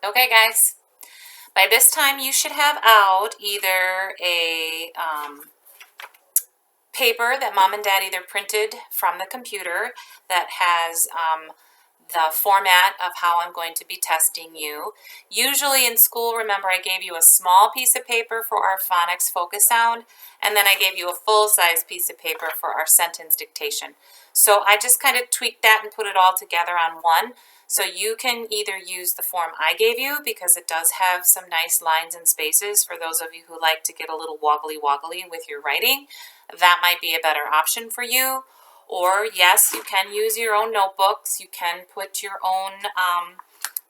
Okay, guys. By this time, you should have out either a paper that mom and dad either printed from the computer that has the format of how I'm going to be testing you. Usually in school, remember, I gave you a small piece of paper for our phonics focus sound, and then I gave you a full-size piece of paper for our sentence dictation. So I just kind of tweaked that and put it all together on one. So you can either use the form I gave you because it does have some nice lines and spaces for those of you who like to get a little woggly with your writing. That might be a better option for you. Or yes, you can use your own notebooks. You can put your own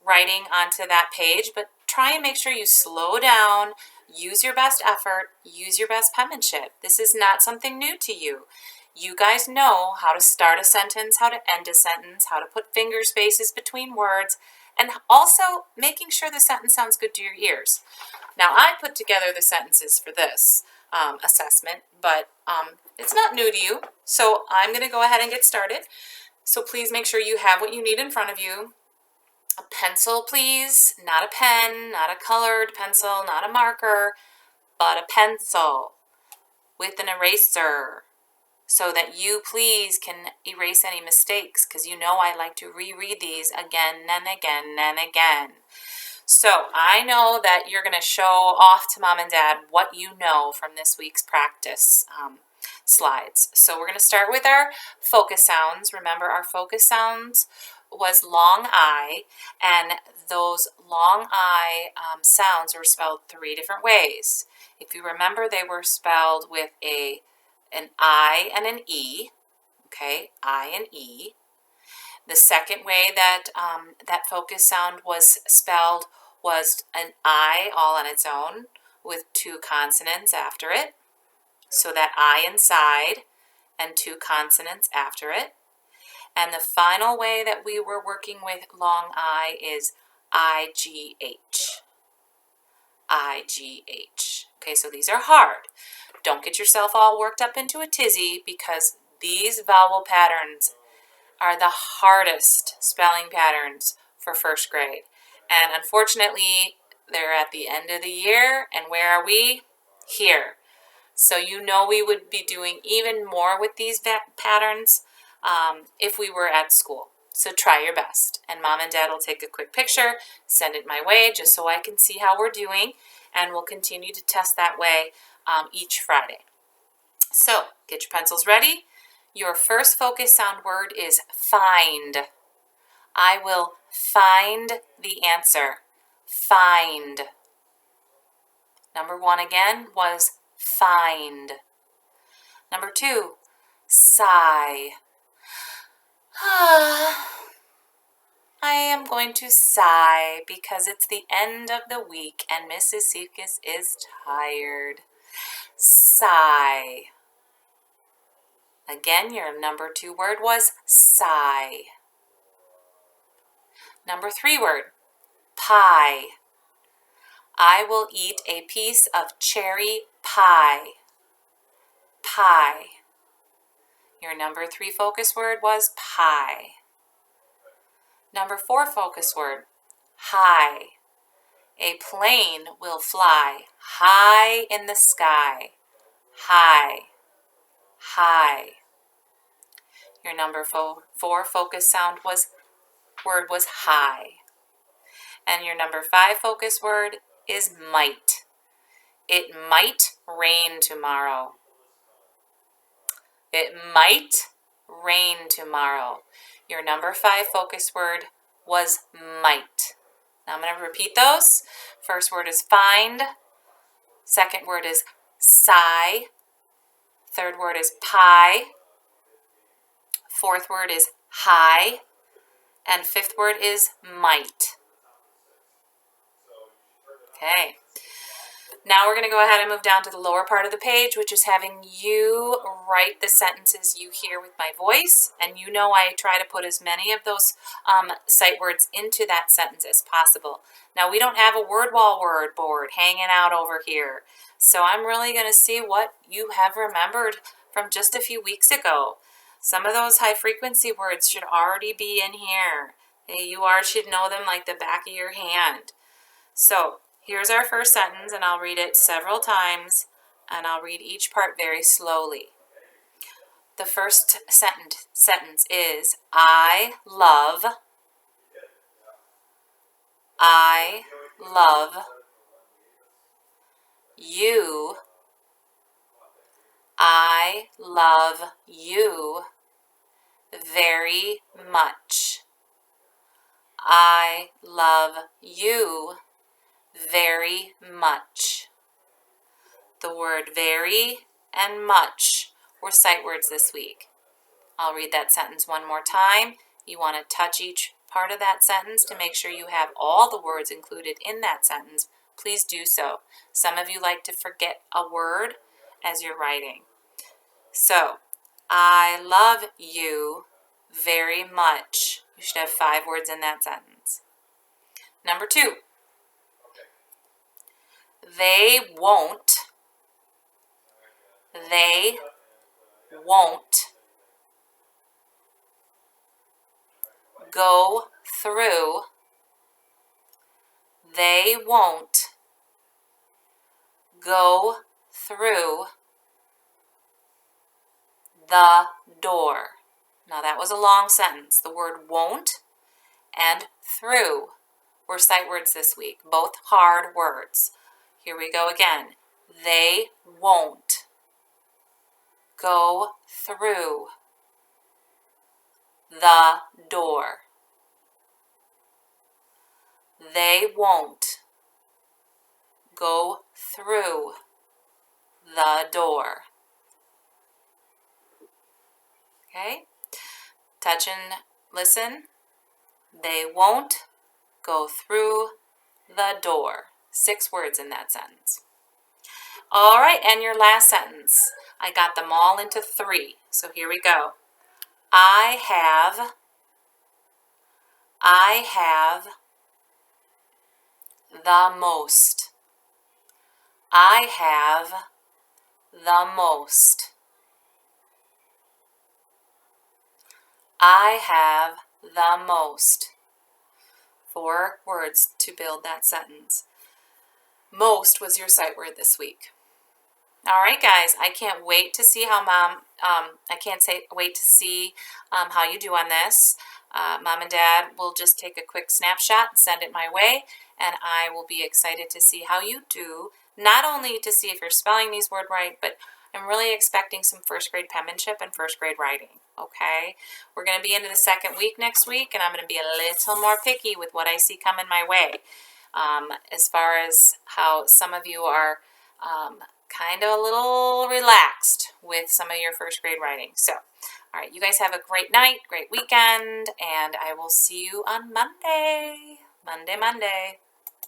writing onto that page, but try and make sure you slow down, use your best effort, use your best penmanship. This is not something new to you. You guys know how to start a sentence, how to end a sentence, how to put finger spaces between words, and also making sure the sentence sounds good to your ears. Now, I put together the sentences for this assessment, but it's not new to you, so I'm going to go ahead and get started. So please make sure you have what you need in front of you. A pencil, please, not a pen, not a colored pencil, not a marker, but a pencil with an eraser so that you please can erase any mistakes, because you know I like to reread these again and again and again. So I know that you're going to show off to mom and dad what you know from this week's practice slides. So we're going to start with our focus sounds. Remember, our focus sounds was long I, and those long I sounds were spelled 3 different ways. If you remember, they were spelled with an I and an E. Okay, I and E. The second way that that focus sound was spelled was an I all on its own with 2 consonants after it. So that I inside and 2 consonants after it. And the final way that we were working with long I is IGH. IGH. Okay, so these are hard. Don't get yourself all worked up into a tizzy, because these vowel patterns are the hardest spelling patterns for first grade. And unfortunately, they're at the end of the year, and where are we? Here. So you know we would be doing even more with these patterns if we were at school. So try your best. And mom and dad will take a quick picture, send it my way just so I can see how we're doing. And we'll continue to test that way each Friday. So get your pencils ready. Your first focus sound word is find. I will find the answer. Find. Number 1 again was find. Number 2, sigh. I am going to sigh because it's the end of the week and Mrs. Seifkes is tired. Sigh. Again, your number 2 word was sigh. Number 3 word, pie. I will eat a piece of cherry pie. Pie. Your number 3 focus word was pie. Number 4 focus word, high. A plane will fly high in the sky. High. High. Your number 4 focus sound word was high. And your number 5 focus word is might. It might rain tomorrow. It might rain tomorrow. Your number 5 focus word was might. Now I'm going to repeat those. First word is find. Second word is sigh. Third word is pie. Fourth word is high. And fifth word is might. Okay. Now we're going to go ahead and move down to the lower part of the page, which is having you write the sentences you hear with my voice. And you know I try to put as many of those sight words into that sentence as possible. Now we don't have a word wall word board hanging out over here. So I'm really going to see what you have remembered from just a few weeks ago. Some of those high frequency words should already be in here. You should know them like the back of your hand. So here's our first sentence, and I'll read it several times, and I'll read each part very slowly. The first sentence is, I love you. I love you very much. I love you very much. The word very and much were sight words this week. I'll read that sentence one more time. You want to touch each part of that sentence to make sure you have all the words included in that sentence. Please do so. Some of you like to forget a word as you're writing. So, I love you very much. You should have 5 words in that sentence. Number 2. They won't go through. They won't go through the door. Now that was a long sentence. The word won't and through were sight words this week, both hard words. Here we go again. They won't go through the door. They won't go through the door. Okay? Touch and listen. They won't go through the door. 6 words in that sentence. All right, and your last sentence. I got them all into 3. So here we go. I have the most. I have the most. I have the most. 4 words to build that sentence. Most was your sight word this week. All right, guys, I can't wait to see how wait to see how you do on this. Mom and Dad will just take a quick snapshot and send it my way, and I will be excited to see how you do, not only to see if you're spelling these words right, but I'm really expecting some first grade penmanship and first grade writing, okay? We're going to be into the 2nd week next week, and I'm going to be a little more picky with what I see coming my way. As far as how some of you are kind of a little relaxed with some of your first grade writing. So, all right, you guys have a great night, great weekend, and I will see you on Monday. Monday.